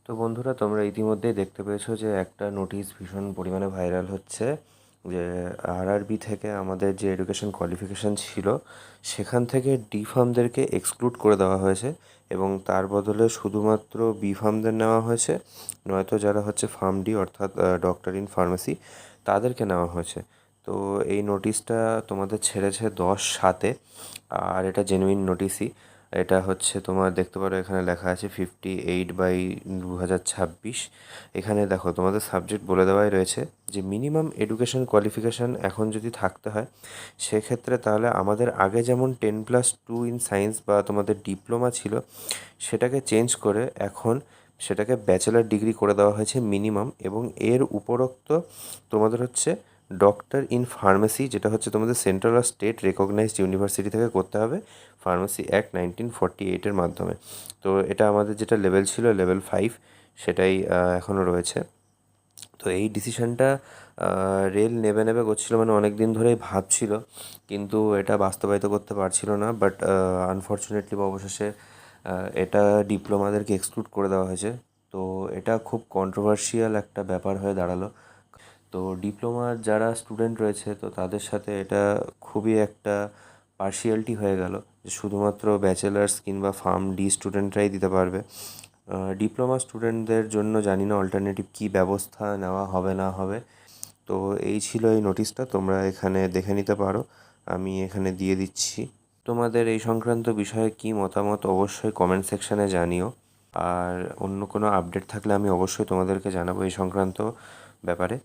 তো বন্ধুরা, তোমরা ইতিমধ্যেই দেখতে পেয়েছো যে একটা নোটিশ ভীষণ পরিমাণে ভাইরাল হচ্ছে যে আরআরবি থেকে আমাদের যে এডুকেশন কোয়ালিফিকেশান ছিল সেখান থেকে ডি ফার্মদেরকে এক্সক্লুড করে দেওয়া হয়েছে এবং তার বদলে শুধুমাত্র বি ফার্মদের নেওয়া হয়েছে, নয়তো যারা হচ্ছে ফার্ম ডি অর্থাৎ ডক্টর ইন ফার্মেসি তাদেরকে নেওয়া হয়েছে। তো এই নোটিশটা তোমাদের ছেড়েছে 10/7, আর এটা জেনুইন নোটিশই। এটা হচ্ছে তোমার দেখতে পারো এখানে লেখা আছে 58/2026। এখানে দেখো তোমাদের সাবজেক্ট বলে দেওয়াই রয়েছে যে মিনিমাম এডুকেশন কোয়ালিফিকেশান এখন যদি থাকতে হয় সেক্ষেত্রে তাহলে আমাদের আগে যেমন 10+2 ইন সায়েন্স বা তোমাদের ডিপ্লোমা ছিল সেটাকে চেঞ্জ করে এখন সেটাকে ব্যাচেলার ডিগ্রি করে দেওয়া হয়েছে মিনিমাম, এবং এর উপরোক্ত তোমাদের হচ্ছে ডক্টর ইন ফার্মেসি, যেটা হচ্ছে তোমাদের সেন্ট্রাল আর স্টেট রেকগনাইজড ইউনিভার্সিটি থেকে করতে হবে ফার্মেসি অ্যাক্ট 1948-এর মাধ্যমে। তো এটা আমাদের যেটা লেভেল ছিল লেভেল 5, সেটাই এখনও রয়েছে। তো এই ডিসিশানটা রেল নেবে নেবে করছিল, মানে অনেক দিন ধরেই ভাবছিল, কিন্তু এটা বাস্তবায়িত করতে পারছিল না। বাট আনফর্চুনেটলি বা অবশেষে এটা ডিপ্লোমাদেরকে এক্সক্লুড করে দেওয়া হয়েছে। তো এটা খুব কন্ট্রোভার্সিয়াল একটা ব্যাপার হয়ে দাঁড়ালো। তো ডিপ্লোমার যারা স্টুডেন্ট রয়েছে তো তাদের সাথে এটা খুবই একটা পার্শিয়ালিটি হয়ে গেল যে শুধুমাত্র ব্যাচেলার্স কিংবা ফার্ম ডি স্টুডেন্টরাই দিতে পারবে। ডিপ্লোমা স্টুডেন্টদের জন্য জানি না অল্টারনেটিভ কী ব্যবস্থা নেওয়া হবে না হবে। তো এই ছিল এই নোটিশটা, তোমরা এখানে দেখে নিতে পারো, আমি এখানে দিয়ে দিচ্ছি। তোমাদের এই সংক্রান্ত বিষয়ে কী মতামত অবশ্যই কমেন্ট সেকশানে জানিও, আর অন্য কোনো আপডেট থাকলে আমি অবশ্যই তোমাদেরকে জানাবো এই সংক্রান্ত ব্যাপারে।